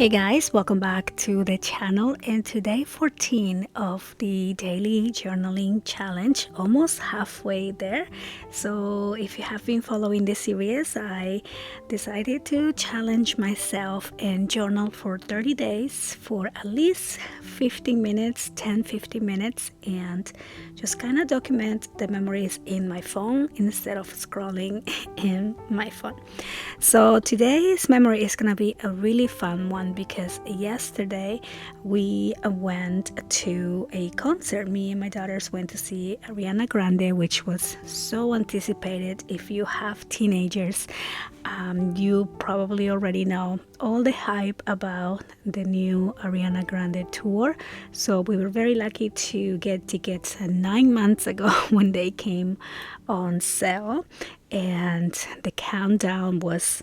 Hey guys, welcome back to the channel and today 14 of the daily journaling challenge, almost halfway there. So if you have been following this series, I decided to challenge myself and journal for 30 days for at least 15 minutes, 10-15 minutes, and just kind of document the memories in my phone instead of scrolling in my phone. So today's memory is gonna be a really fun one because yesterday we went to a concert. Me and my daughters went to see Ariana Grande, which was so anticipated. If you have teenagers, you probably already know all the hype about the new Ariana Grande tour. So we were very lucky to get tickets 9 months ago when they came on sale, and the countdown was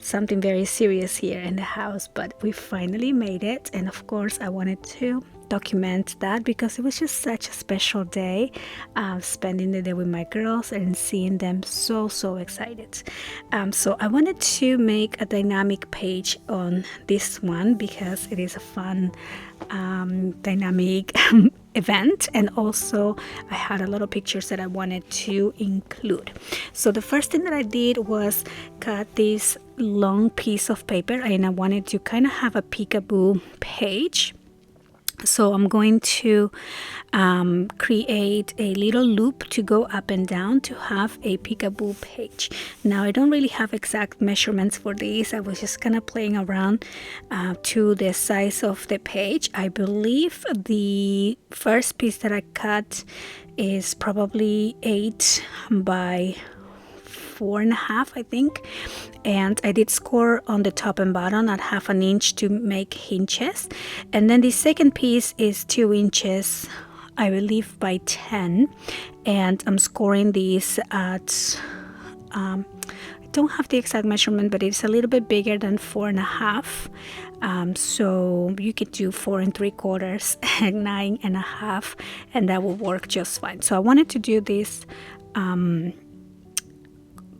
something very serious here in the house, but we finally made it. And of course I wanted to document that because it was just such a special day, spending the day with my girls and seeing them so excited. So I wanted to make a dynamic page on this one because it is a fun dynamic event, and also I had a lot of pictures that I wanted to include. So the first thing that I did was cut this long piece of paper, and I wanted to kind of have a peekaboo page. So I'm going to create a little loop to go up and down to have a peekaboo page. Now I don't really have exact measurements for these. I was just kind of playing around to the size of the page. I believe the first piece that I cut is probably 8 by 4.5, I think, and I did score on the top and bottom at 1/2 inch to make hinges. And then the second piece is 2 inches, I believe, by 10, and I'm scoring these at I don't have the exact measurement, but it's a little bit bigger than 4.5. So you could do 4 3/4 and 9.5, and that will work just fine. So I wanted to do this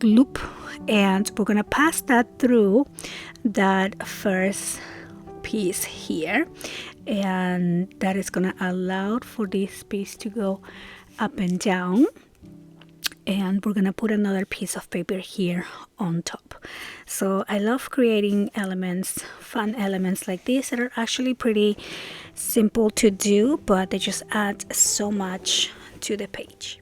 loop, and we're gonna pass that through that first piece here, and that is gonna allow for this piece to go up and down, and we're gonna put another piece of paper here on top. So I love creating elements, fun elements like this that are actually pretty simple to do, but they just add so much to the page.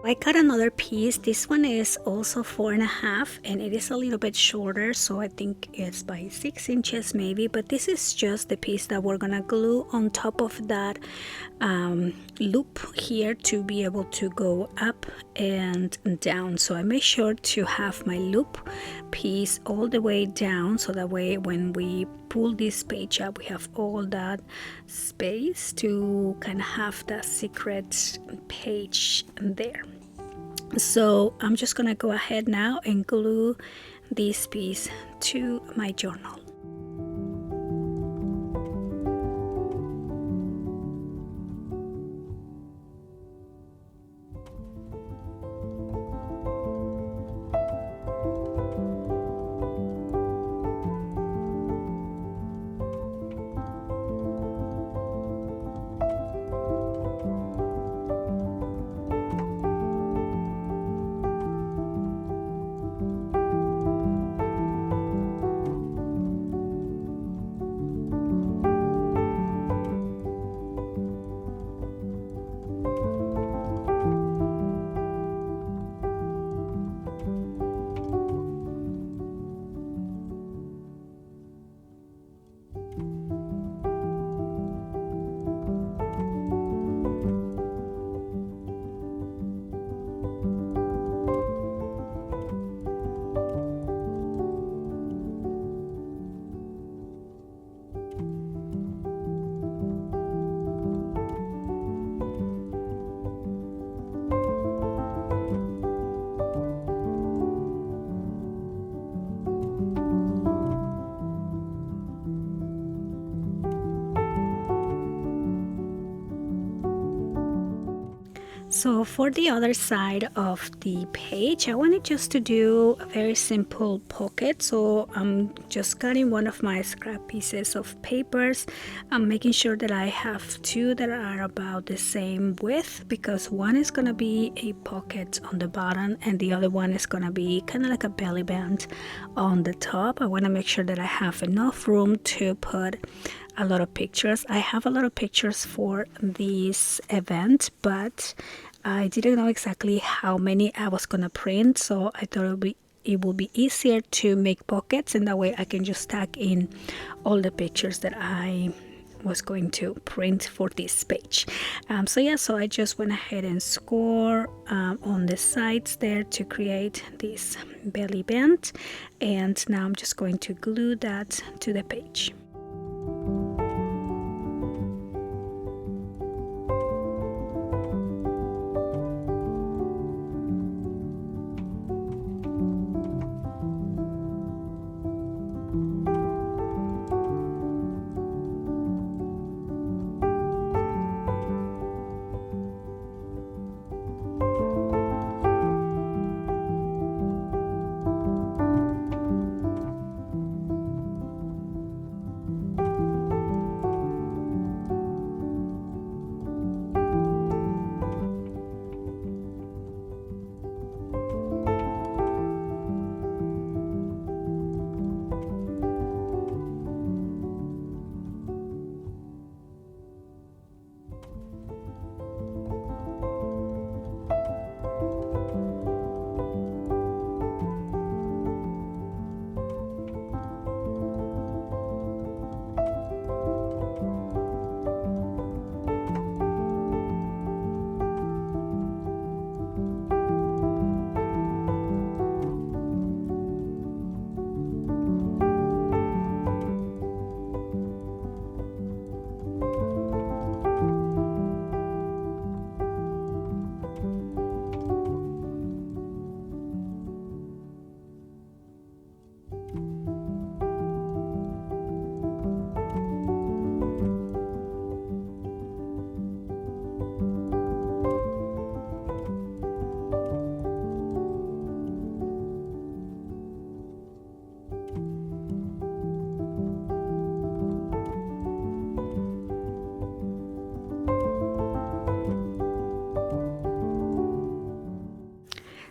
I cut another piece. This one is also 4.5, and it is a little bit shorter, so I think it's by 6 inches maybe, but this is just the piece that we're gonna glue on top of that loop here to be able to go up and down. So I made sure to have my loop piece all the way down, so that way when we pull this page up, we have all that space to kind of have that secret page there. So I'm just gonna go ahead now and glue this piece to my journal. So for the other side of the page, I wanted just to do a very simple pocket. So I'm just cutting one of my scrap pieces of papers. I'm making sure that I have two that are about the same width, because one is going to be a pocket on the bottom and the other one is going to be kind of like a belly band on the top. I want to make sure that I have enough room to put a lot of pictures. I have a lot of pictures for this event, but I didn't know exactly how many I was gonna print, so I thought it would be easier to make pockets, and that way I can just tag in all the pictures that I was going to print for this page. So I just went ahead and score on the sides there to create this belly band, and now I'm just going to glue that to the page.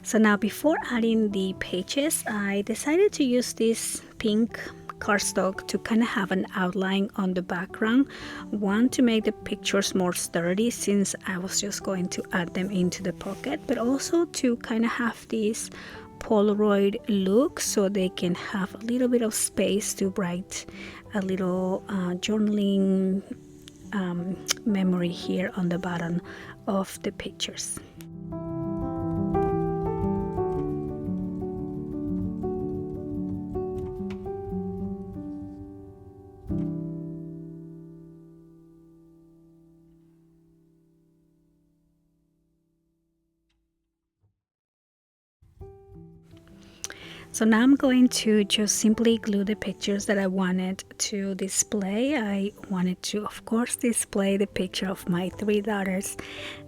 So now before adding the pages, I decided to use this pink cardstock to kind of have an outline on the background. One, to make the pictures more sturdy since I was just going to add them into the pocket, but also to kind of have this Polaroid look so they can have a little bit of space to write a little journaling memory here on the bottom of the pictures. So now I'm going to just simply glue the pictures that I wanted to display. I wanted to, of course, display the picture of my three daughters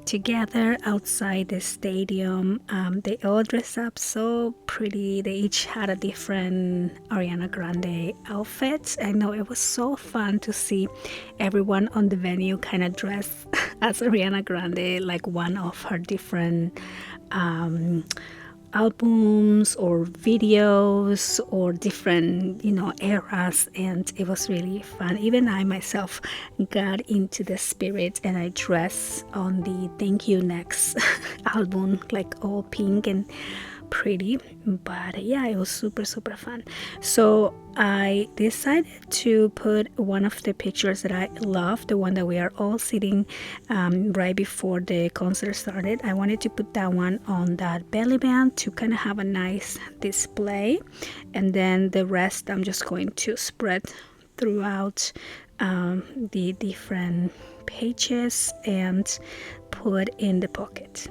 together outside the stadium. They all dressed up so pretty. They each had a different Ariana Grande outfit. I know it was so fun to see everyone on the venue kind of dressed as Ariana Grande, like one of her different albums or videos or different eras, and it was really fun. Even I myself got into the spirit and I dressed on the Thank You Next album, like all pink and pretty. But yeah, it was super fun. So I decided to put one of the pictures that I love, the one that we are all sitting right before the concert started. I wanted to put that one on that belly band to kind of have a nice display, and then the rest I'm just going to spread throughout the different pages and put in the pocket.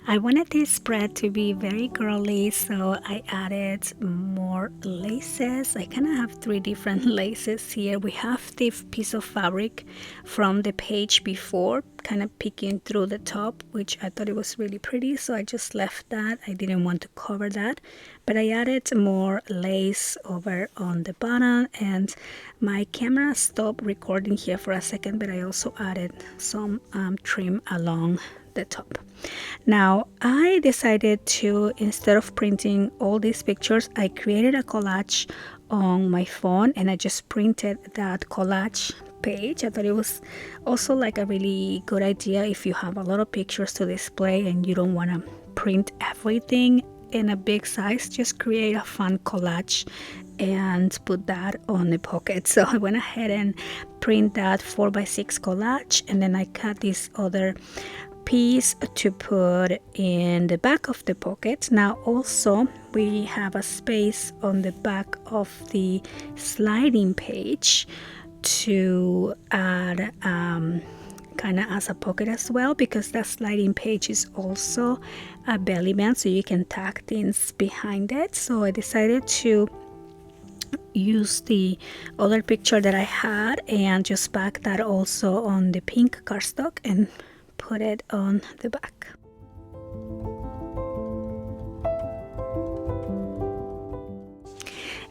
I wanted this spread to be very girly, so I added more laces. I kind of have 3 different laces here. We have this piece of fabric from the page before, kind of peeking through the top, which I thought it was really pretty, so I just left that. I didn't want to cover that, but I added more lace over on the bottom, and my camera stopped recording here for a second, but I also added some trim along the top. Now I decided to, instead of printing all these pictures, I created a collage on my phone and I just printed that collage page. I thought it was also like a really good idea if you have a lot of pictures to display and you don't want to print everything in a big size. Just create a fun collage and put that on the pocket. So I went ahead and print that 4x6 collage, and then I cut this other piece to put in the back of the pocket. Now also we have a space on the back of the sliding page to add kind of as a pocket as well, because that sliding page is also a belly band, so you can tack things behind it. So I decided to use the other picture that I had and just back that also on the pink cardstock and put it on the back.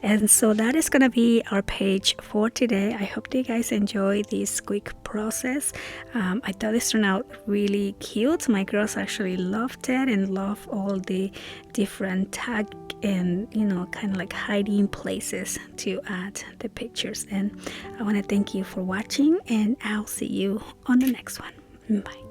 And so that is gonna be our page for today. I hope you guys enjoy this quick process. I thought this turned out really cute. My girls actually loved it and love all the different tag and kind of like hiding places to add the pictures. And I want to thank you for watching, and I'll see you on the next one. Bye.